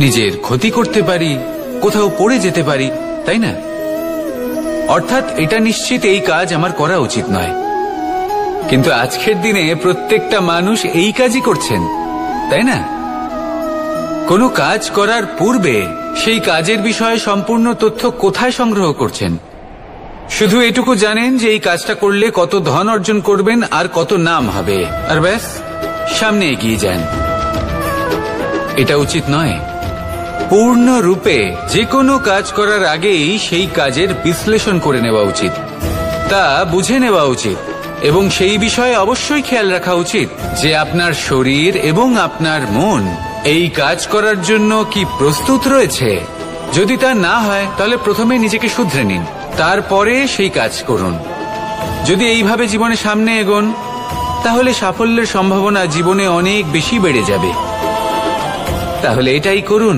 নিজের ক্ষতি করতে পারি, কোথাও পড়ে যেতে পারি, তাই না? অর্থাৎ এটা নিশ্চিত এই কাজ আমার করা উচিত নয়। কিন্তু আজকের দিনে প্রত্যেকটা মানুষ এই কাজই করছেন, তাই না? কোনো কাজ করার পূর্বে সেই কাজের বিষয়ে সম্পূর্ণ তথ্য কোথায় সংগ্রহ করছেন? শুধু এটুকু জানেন যে এই কাজটা করলে কত ধন অর্জন করবেন আর কত নাম হবে, আর ব্যাস সামনে এগিয়ে যান। এটা উচিত নয়। পূর্ণরূপে যে কোনো কাজ করার আগেই সেই কাজের বিশ্লেষণ করে নেওয়া উচিত, তা বুঝে নেওয়া উচিত, এবং সেই বিষয়ে অবশ্যই খেয়াল রাখা উচিত যে আপনার শরীর এবং আপনার মন এই কাজ করার জন্য কি প্রস্তুত রয়েছে। যদি তা না হয় তাহলে প্রথমে নিজেকে শুধরে নিন, তারপরে সেই কাজ করুন। যদি এইভাবে জীবনে সামনে এগোন, তাহলে সাফল্যের সম্ভাবনা জীবনে অনেক বেশি বেড়ে যাবে। তাহলে এটাই করুন,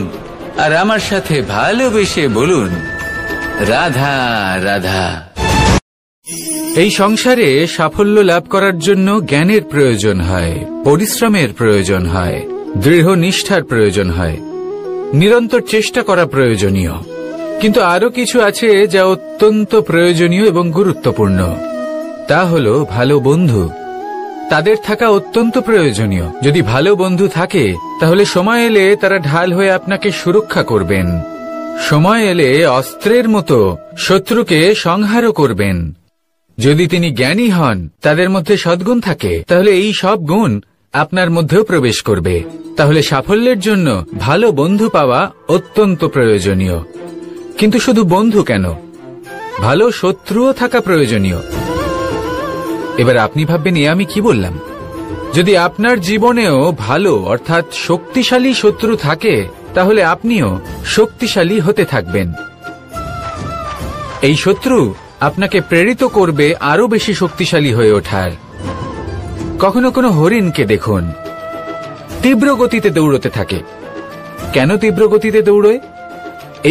আর আমার সাথে ভালোবেসে বলুন রাধা রাধা। এই সংসারে সাফল্য লাভ করার জন্য জ্ঞানের প্রয়োজন হয়, পরিশ্রমের প্রয়োজন হয়, দৃঢ় নিষ্ঠার প্রয়োজন হয়, নিরন্তর চেষ্টা করা প্রয়োজনীয়। কিন্তু আরো কিছু আছে যা অত্যন্ত প্রয়োজনীয় এবং গুরুত্বপূর্ণ। তা হলো ভালো বন্ধু। তাদের থাকা অত্যন্ত প্রয়োজনীয়। যদি ভালো বন্ধু থাকে তাহলে সময় এলে তারা ঢাল হয়ে আপনাকে সুরক্ষা করবেন। সময় এলে অস্ত্রের মতো শত্রুকে সংহারও করবেন। যদি তিনি জ্ঞানী হন, তাদের মধ্যে সদ্গুণ থাকে, তাহলে এই সব গুণ আপনার মধ্যেও প্রবেশ করবে। তাহলে সাফল্যের জন্য ভালো বন্ধু পাওয়া অত্যন্ত প্রয়োজনীয়। কিন্তু শুধু বন্ধু কেন, ভালো শত্রুও থাকা প্রয়োজনীয়। এবার আপনি ভাববেন, এ আমি কি বললাম? যদি আপনার জীবনেও ভালো অর্থাৎ শক্তিশালী শত্রু থাকে, তাহলে আপনিও শক্তিশালী হতে থাকবেন। এই শত্রু আপনাকে প্রেরিত করবে আরো বেশি শক্তিশালী হয়ে ওঠার। কখনো কোনো হরিণকে দেখুন, তীব্র গতিতে দৌড়তে থাকে। কেন তীব্র গতিতে দৌড়য়?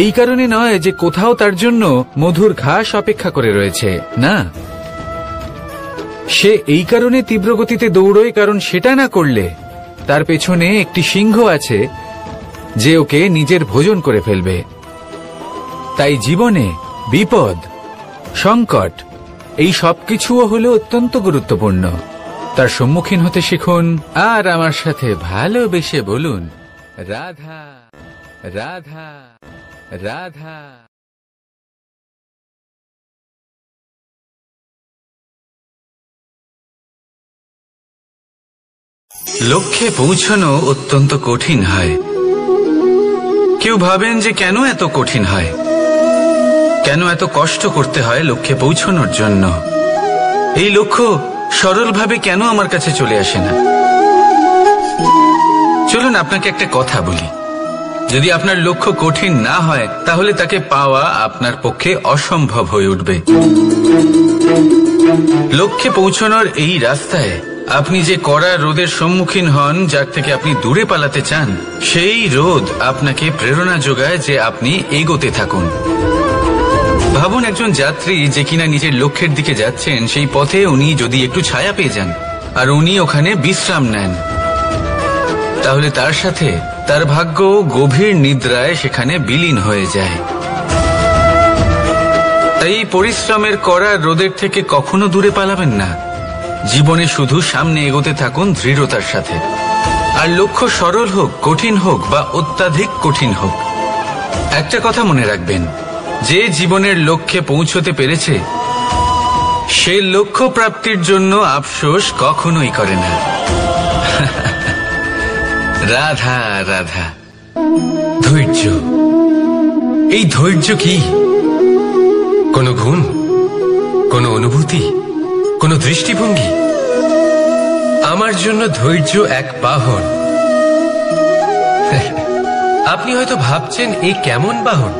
এই কারণে নয় যে কোথাও তার জন্য মধুর ঘাস অপেক্ষা করে রয়েছে, না। সে এই কারণে তীব্র গতিতে দৌড়য় কারণ সেটা না করলে তার পেছনে একটি সিংহ আছে যে ওকে নিজের ভোজন করে ফেলবে। তাই জীবনে বিপদ, সংকট, এই সবকিছুও হলো অত্যন্ত গুরুত্বপূর্ণ। তার সম্মুখীন হতে শিখুন, আর আমার সাথে ভালোবেসে বলুন রাধা রাধা রাধা। লক্ষ্যে পৌঁছানো অত্যন্ত কঠিন হয়। কেউ ভাবেন যে কেন এত কঠিন হয়, কেন এত কষ্ট করতে হয় লক্ষ্যে পৌঁছানোর জন্য। এই লক্ষ্য সরলভাবে কেন আমার কাছে চলে আসে না? চলুন আপনাকে একটা কথা বলি, যদি আপনার লক্ষ্য কঠিন না হয় তাহলে তাকে পাওয়া আপনার পক্ষে অসম্ভব হয়ে উঠবে। লক্ষ্যে পৌঁছানোর এই রাস্তায় আপনি যে কড়া রোদের সম্মুখীন হন, যার থেকে আপনি দূরে পালাতে চান, সেই রোদ আপনাকে প্রেরণা যোগায় যে আপনি এগোতে থাকুন। ভাবুন একজন যাত্রী যে কিনা নিজের লক্ষ্যের দিকে যাচ্ছেন, সেই পথে উনি যদি একটু ছায়া পেয়ে যান আর উনি ওখানে বিশ্রাম নেন, তাহলে তার সাথে তার ভাগ্য গভীর নিদ্রায় সেখানে বিলীন হয়ে যায়। তাই এই পরিশ্রমের করা রোদের থেকে কখনো দূরে পালাবেন না। জীবনে শুধু সামনে এগোতে থাকুন দৃঢ়তার সাথে। আর লক্ষ্য সরল হোক, কঠিন হোক বা অত্যাধিক কঠিন হোক, একটা কথা মনে রাখবেন, যে জীবনের লক্ষ্যে পৌঁছতে পেরেছে সে লক্ষ্য প্রাপ্তির জন্য আফসোস কখনোই করে না। রাধা রাধা। ধৈর্য, এই ধৈর্য কি কোনো গুণ, কোনো অনুভূতি, কোনো দৃষ্টিভঙ্গি? আমার জন্য ধৈর্য এক বাহন। আপনি হয়তো ভাবছেন এই কেমন বাহন?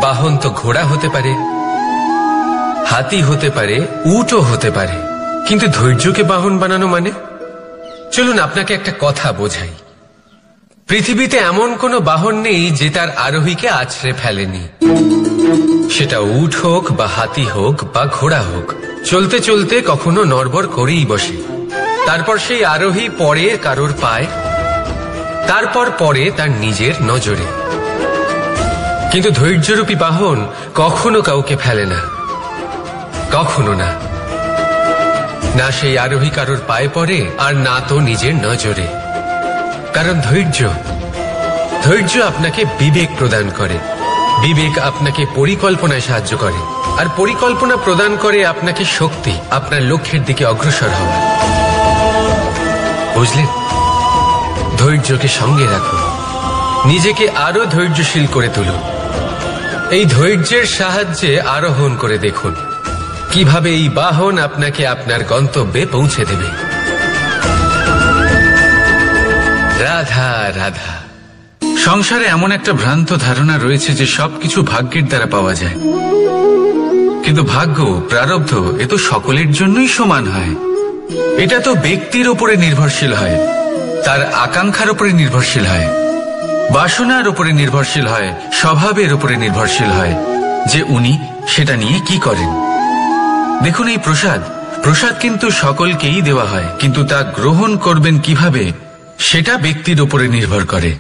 বাহন তো ঘোড়া হতে পারে, হাতি হতে পারে, উটও হতে পারে, কিন্তু ধৈর্যকে বাহন বানানো মানে? চলুন আপনাকে একটা কথা বোঝাই। পৃথিবীতে এমন কোনো বাহন নেই যে তার আরোহীকে আছড়ে ফেলেনি। সেটা উট হোক বা হাতি হোক বা ঘোড়া হোক, চলতে চলতে কখনো নড়বড় করেই বসে। তারপর সেই আরোহী পড়ে কারোর পায়, তারপর পড়ে তার নিজের নজরে। কিন্তু ধৈর্যরূপী বাহন কখনো কাউকে ফেলে না, কখনো না। না সেই আরোহী কারোর পায়ে পড়ে আর না তো নিজের নজরে। কারণ ধৈর্য আপনাকে বিবেক প্রদান করে, বিবেক আপনাকে পরিকল্পনায় সাহায্য করে, আর পরিকল্পনা প্রদান করে আপনাকে শক্তি, আপনার লক্ষ্যের দিকে অগ্রসর হওয়া। বুঝলেন? ধৈর্যকে সঙ্গে রাখুন, নিজেকে আরো ধৈর্যশীল করে তুলুন। এই ধৈর্যের সাহায্যে আরোহণ করে দেখুন কিভাবে এই বাহন আপনাকে আপনার গন্তব্যে পৌঁছে দেবে। রাধা রাধা। সংসারে এমন একটা ভ্রান্ত ধারণা রয়েছে যে সবকিছু ভাগ্যের দ্বারা পাওয়া যায়, কিন্তু ভাগ্য, প্রারব্ধ এ তো সকলের জন্যই সমান হয়। এটা তো ব্যক্তির উপরে নির্ভরশীল হয়, তার আকাঙ্ক্ষার উপরে নির্ভরশীল হয়, বাসনার উপরে নির্ভরশীল হয়, স্বভাবের উপরে নির্ভরশীল হয় যে উনি সেটা নিয়ে কি করেন। দেখুন, এই প্রসাদ কিন্তু সকলকেই দেওয়া হয়, কিন্তু তা গ্রহণ করবেন কিভাবে সেটা ব্যক্তির উপরে নির্ভর করে।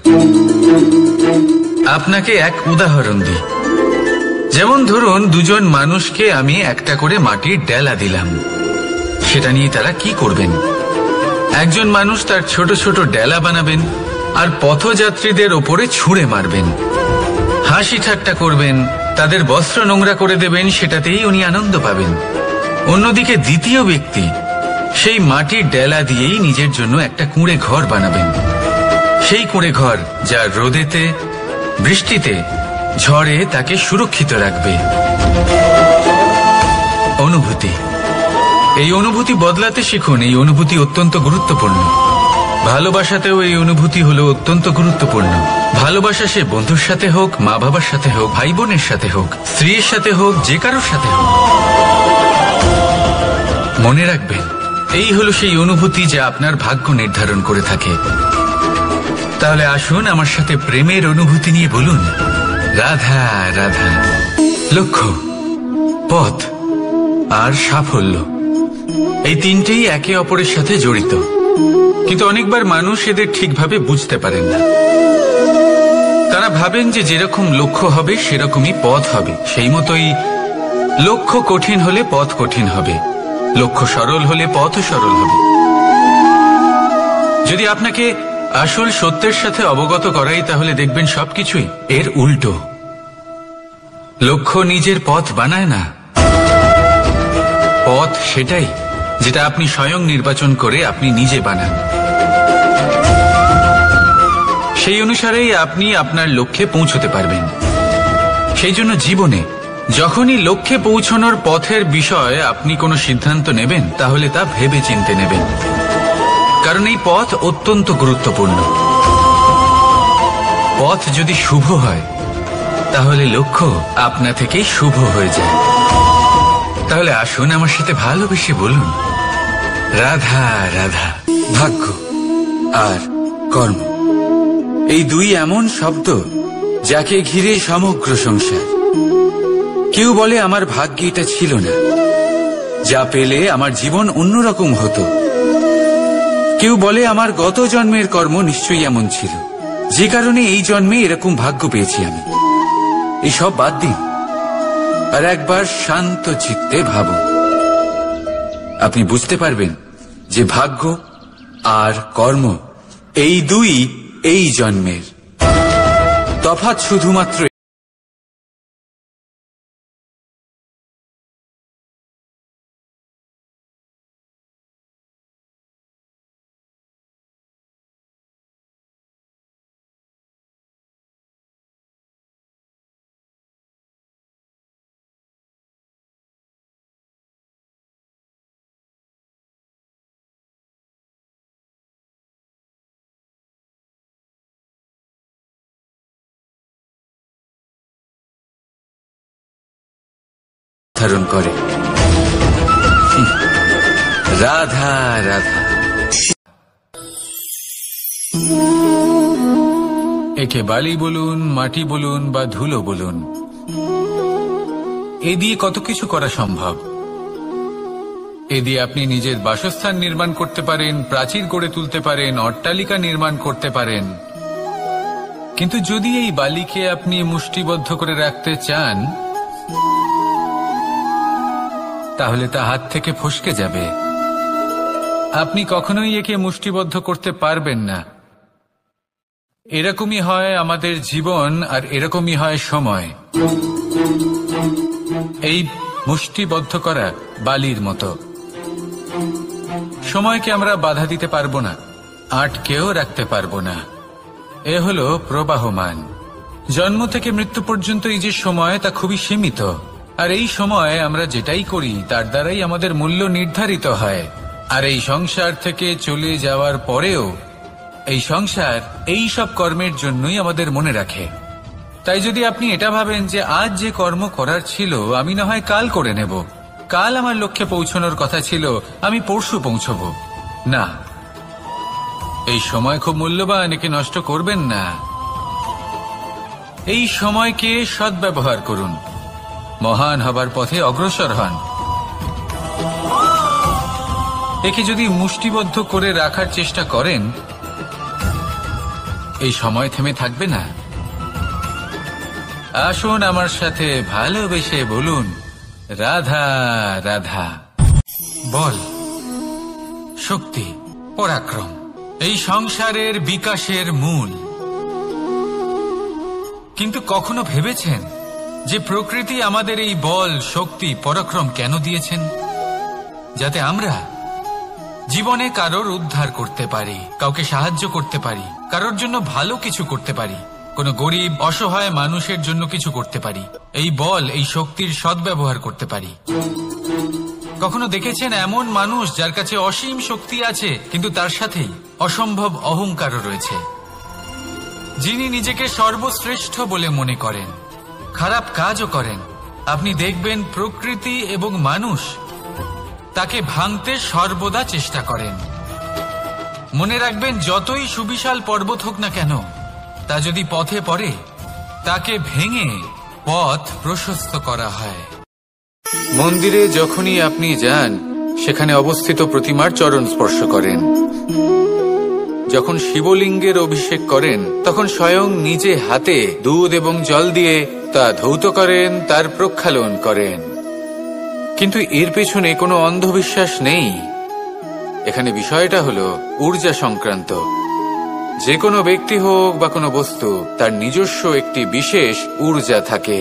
আপনাকে এক উদাহরণ দিই। যেমন ধরুন, দুজন মানুষকে আমি একটা করে মাটির ডেলা দিলাম, সেটা নিয়ে তারা কি করবেন? একজন মানুষ তার ছোট ছোট ডেলা বানাবেন আর পথযাত্রীদের ওপরে ছুঁড়ে মারবেন, হাসি ঠাট্টা করবেন, তাদের বস্ত্র নোংরা করে দেবেন, সেটাতেই উনি আনন্দ পাবেন। অন্যদিকে দ্বিতীয় ব্যক্তি সেই মাটির ডেলা দিয়েই নিজের জন্য একটা কুঁড়ে ঘর বানাবেন। সেই কুঁড়ে ঘর যা রোদেতে, বৃষ্টিতে, ঝড়ে তাকে সুরক্ষিত রাখবে। অনুভূতি, এই অনুভূতি বদলাতে শিখুন। এই অনুভূতি অত্যন্ত গুরুত্বপূর্ণ। ভালোবাসাতেও এই অনুভূতি হলো অত্যন্ত গুরুত্বপূর্ণ। ভালোবাসা সে বন্ধুর সাথে হোক, মা বাবার সাথে হোক, ভাই বোনের সাথে হোক, স্ত্রীর সাথে হোক, যে কারোর সাথে হোক। মনে রাখবেন, এই হলো সেই অনুভূতি যা আপনার ভাগ্য নির্ধারণ করে থাকে। তাহলে আসুন আমার সাথে প্রেমের অনুভূতি নিয়ে বলুন, রাধা রাধা। লক্ষ্য, পথ আর সাফল্য, এই তিনটেই একে অপরের সাথে জড়িত, কিন্তু অনেকবার মানুষ এদের ঠিকভাবে বুঝতে পারেন না। তারা ভাবেন যে যেরকম লক্ষ্য হবে সেরকমই পথ হবে, সেই মতোই লক্ষ্য কঠিন হলে পথ কঠিন হবে, লক্ষ্য সরল হলে পথও সরল হবে। যদি আপনাকে আসল সত্যের সাথে অবগত করাই, তাহলে দেখবেন সবকিছুই এর উল্টো। লক্ষ্য নিজের পথ বানায় না, পথ সেটাই যেটা আপনি স্বয়ং নির্বাচন করে আপনি নিজে বানান। সেই অনুসারেই আপনি আপনার লক্ষ্যে পৌঁছতে পারবেন। সেই জন্য জীবনে যখনই লক্ষ্যে পৌঁছানোর পথের বিষয়ে আপনি কোনো সিদ্ধান্ত নেবেন, তাহলে তা ভেবে চিন্তে নেবেন, কারণ এই পথ অত্যন্ত গুরুত্বপূর্ণ। পথ যদি শুভ হয়, তাহলে লক্ষ্য আপনা থেকেই শুভ হয়ে যায়। তাহলে আসুন আমার সাথে ভালোবেসে বলুন, রাধা রাধা। ভাগ্য আর কর্ম, এই দুই এমন শব্দ যাকে ঘিরে সমগ্র সংসার। কেউ বলে আমার ভাগ্যে এটা ছিল না, যা পেলে আমার জীবন অন্যরকম হতো। কেউ বলে আমার গত জন্মের কর্ম নিশ্চয়ই এমন ছিল, যে কারণে এই জন্মে এরকম ভাগ্য পেয়েছি আমি। এসব বাদ দিন আর একবার শান্ত চিত্তে ভাবুন। আপনি বুঝতে পারবেন যে ভাগ্য আর কর্ম এই দুই এই জন্মের তফাৎ শুধুমাত্র ধারণ করে। রাধা রাধা। একে বালি বলুন, মাটি বলুন বা ধুলো বলুন, এ দিয়ে কত কিছু করা সম্ভব। এ দিয়ে আপনি নিজের বাসস্থান নির্মাণ করতে পারেন, প্রাচীর গড়ে তুলতে পারেন, অট্টালিকা নির্মাণ করতে পারেন। কিন্তু যদি এই বালিকে আপনি মুষ্টিবদ্ধ করে রাখতে চান, তাহলে তা হাত থেকে ফসকে যাবে। আপনি কখনোই একে মুষ্টিবদ্ধ করতে পারবেন না। এরকমই হয় আমাদের জীবন, আর এরকমই হয় সময়। এই মুষ্টিবদ্ধ করা বালির মতো। সময়কে আমরা বাধা দিতে পারবো না, আটকেও রাখতে পারবো না। এ হলো প্রবাহমান। জন্ম থেকে মৃত্যু পর্যন্ত এই যে সময়, তা খুবই সীমিত। আর এই সময় আমরা যেটাই করি তার দ্বারাই আমাদের মূল্য নির্ধারিত হয়। আর এই সংসার থেকে চলে যাওয়ার পরেও এই সংসার এই সব কর্মের জন্যই আমাদের মনে রাখে। তাই যদি আপনি এটা ভাবেন যে আজ যে কর্ম করার ছিল আমি না হয় কাল করে নেব, কাল আমার লক্ষ্যে পৌঁছানোর কথা ছিল আমি পরশু পৌঁছব, না, এই সময় খুব মূল্যবান, একে নষ্ট করবেন না। এই সময়কে সদ্ব্যবহার করুন, মহান হবার পথে অগ্রসর হন। একে যদি মুষ্টিবদ্ধ করে রাখার চেষ্টা করেন, এই সময় থেমে থাকবে না। আসুন আমার সাথে ভালোবেসে বলুন, রাধা রাধা। বল, শক্তি, পরাক্রম এই সংসারের বিকাশের মূল। কিন্তু কখনো ভেবেছেন যে প্রকৃতি আমাদের এই বল, শক্তি, পরাক্রম কেন দিয়েছেন? যাতে আমরা জীবনে কারোর উদ্ধার করতে পারি, কাউকে সাহায্য করতে পারি, কারোর জন্য ভালো কিছু করতে পারি, কোনো গরিব অসহায় মানুষের জন্য কিছু করতে পারি, এই বল, এই শক্তির সদ্ব্যবহার করতে পারি। কখনো দেখেছেন এমন মানুষ যার কাছে অসীম শক্তি আছে, কিন্তু তার সাথেই অসম্ভব অহংকারও রয়েছে, যিনি নিজেকে সর্বশ্রেষ্ঠ বলে মনে করেন, খারাপ কাজও করেন। আপনি দেখবেন প্রকৃতি এবং মানুষ তাকে ভাঙতে সর্বদা চেষ্টা করেন। মনে রাখবেন, যতই সুবিশাল পর্বত হোক না কেন, তা যদি পথে পড়ে তাকে ভেঙে পথ প্রশস্ত করা হয়। মন্দিরে যখনই আপনি যান, সেখানে অবস্থিত প্রতিমার চরণ স্পর্শ করেন। যখন শিবলিঙ্গের অভিষেক করেন, তখন স্বয়ং নিজে হাতে দুধ এবং জল দিয়ে তা ধৌত করেন, তার প্রক্ষালন করেন। কিন্তু এর পেছনে কোনো অন্ধবিশ্বাস নেই। এখানে বিষয়টা হলো ঊর্জা সংক্রান্ত। যে কোনো ব্যক্তি হোক বা কোনো বস্তু, তার নিজস্ব একটি বিশেষ ঊর্জা থাকে।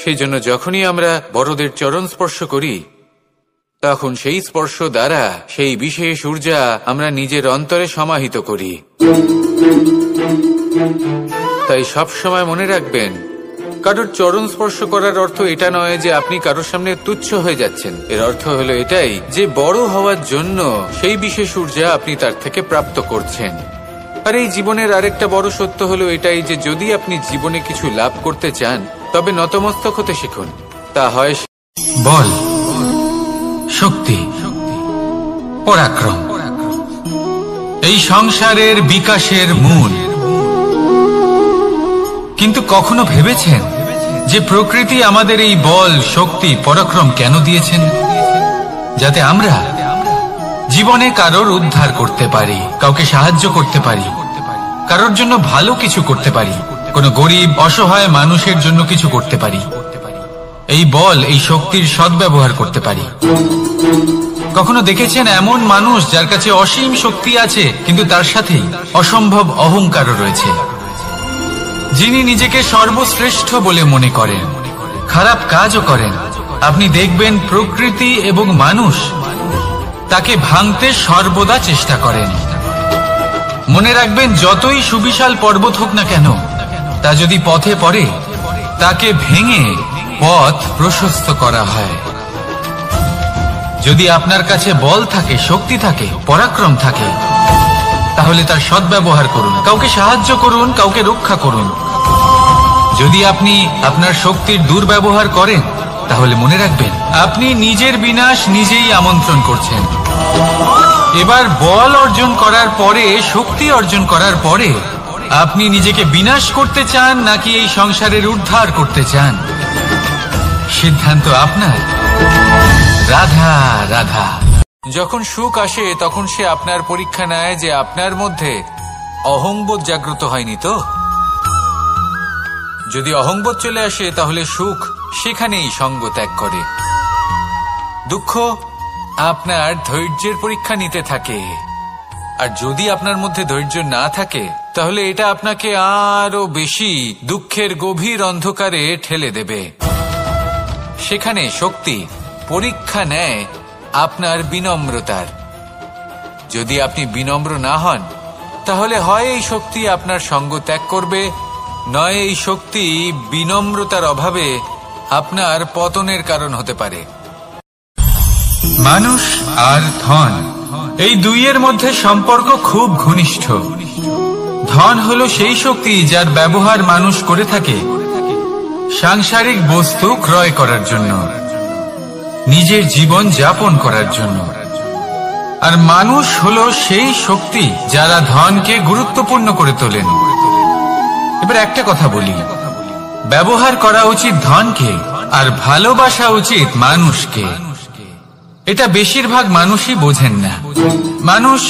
সেই জন্য যখনই আমরা বড়দের চরণ স্পর্শ করি, তখন সেই স্পর্শ দ্বারা সেই বিশেষ ঊর্জা আমরা নিজের অন্তরে সমাহিত করি। তাই সব সময় মনে রাখবেন, কারোর চরণ স্পর্শ করার অর্থ এটা নয় যে আপনি কারোর সামনে তুচ্ছ হয়ে যাচ্ছেন। এর অর্থ হলো এটাই যে বড় হওয়ার জন্য সেই বিশেষ ঊর্জা আপনি তার থেকে প্রাপ্ত করছেন। আর এই জীবনের আরেকটা বড় সত্য হলো এটাই যে যদি আপনি জীবনে কিছু লাভ করতে চান, তবে নতমস্তক হতে শিখুন। তা হয় বল, শক্তি, পরাক্রম এই সংসারের বিকাশের মূল। কিন্তু কখনো ভেবেছেন যে প্রকৃতি আমাদের এই বল, শক্তি, পরাক্রম কেন দিয়েছেন? যাতে আমরা জীবনে কারোর উদ্ধার করতে পারি, কাউকে সাহায্য করতে পারি, কারোর জন্য ভালো কিছু করতে পারি, কোনো গরিব অসহায় মানুষের জন্য কিছু করতে পারি। এই বল, এই শক্তির সদ্ব্যবহার করতে পারি। কখনো দেখেছেন এমন মানুষ যার কাছে অসীম শক্তি আছে, কিন্তু তার সাথেই অসম্ভব অহংকারও রয়েছে, যিনি নিজেকে সর্বশ্রেষ্ঠ বলে মনে করেন, খারাপ কাজও করেন। আপনি দেখবেন প্রকৃতি এবং মানুষ তাকে ভাঙতে সর্বদা চেষ্টা করেন। মনে রাখবেন, যতই সুবিশাল পর্বত হোক না কেন, তা যদি পথে পড়ে তাকে ভেঙে পথ প্রশস্ত করা হয়। যদি আপনার কাছে বল থাকে, শক্তি থাকে, পরাক্রম থাকে, তাহলে তার সদ্ব্যবহার করুন, কাউকে সাহায্য করুন, কাউকে রক্ষা করুন। যদি আপনি আপনার শক্তির দুর্ব্যবহার করেন, তাহলে মনে রাখবেন আপনি নিজের বিনাশ নিজেই আমন্ত্রণ করছেন। এবার বল অর্জন করার পরে, শক্তি অর্জন করার পরে আপনি নিজেকে বিনাশ করতে চান নাকি এই সংসারের উদ্ধার করতে চান? সিদ্ধান্ত আপনার। রাধা রাধা। যখন সুখ আসে তখন সে আপনার পরীক্ষা নেয় যে আপনার মধ্যে অহংবোধ জাগ্রত হয়নি তো। যদি অহংবোধ চলে আসে তাহলে সুখ সেখানেই সঙ্গ ত্যাগ করে। দুঃখ আপনার ধৈর্যের পরীক্ষা নিতে থাকে, আর যদি আপনার মধ্যে ধৈর্য না থাকে তাহলে এটা আপনাকে আরো বেশি দুঃখের গভীর অন্ধকারে ঠেলে দেবে। সেখানে শক্তি পরীক্ষা নেয় আপনার বিনম্রতার। যদি আপনি বিনম্র না হন তাহলে হয় এই শক্তি আপনার সঙ্গ ত্যাগ করবে, নয় এই শক্তি বিনম্রতার অভাবে আপনার পতনের কারণ হতে পারে। মানুষ আর ধন, এই দুইয়ের মধ্যে সম্পর্ক খুব ঘনিষ্ঠ। ধন হলো সেই শক্তি যার ব্যবহার মানুষ করে থাকে সাংসারিক বস্তু ক্রয় করার জন্য, নিজের জীবন যাপন করার জন্য। আর মানুষ হলো সেই শক্তি যারা ধনকে গুরুত্বপূর্ণ করে তোলেন। এবার একটা কথা বলি, ব্যবহার করা উচিত ধনকে আর ভালোবাসা উচিত মানুষকে। এটা বেশিরভাগ মানুষই বোঝেন না। মানুষ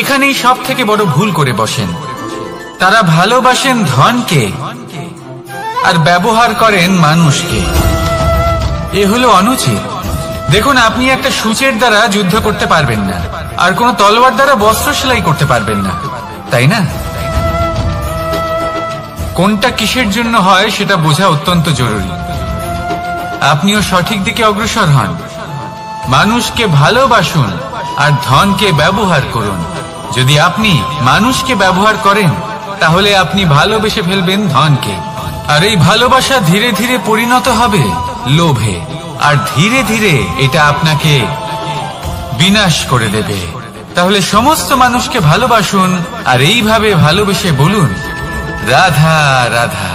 এখানেই সব থেকে বড় ভুল করে বসেন। তারা ভালোবাসেন ধনকে আর ব্যবহার করেন মানুষকে। এ হলো অনুচিত। দেখুন, আপনি একটা সূচের দ্বারা যুদ্ধ করতে পারবেন না, আর কোনো তলোয়ার দ্বারা বস্ত্র সেলাই করতে পারবেন না, তাই না? কোনটা কিসের জন্য হয় সেটা বোঝা অত্যন্ত জরুরি। আপনিও সঠিক দিকে অগ্রসর হন। মানুষকে ভালোবাসুন আর ধনকে ব্যবহার করুন। যদি আপনি মানুষকে ব্যবহার করেন তাহলে আপনি ভালোবেসে ফেলবেন ধনকে, আর এই ভালোবাসা ধীরে ধীরে পরিণত হবে লোভে, আর ধীরে ধীরে এটা আপনাকে বিনাশ করে দেবে। তাহলে সমস্ত মানুষকে ভালোবাসুন আর এইভাবে ভালোবেসে বলুন, রাধা রাধা।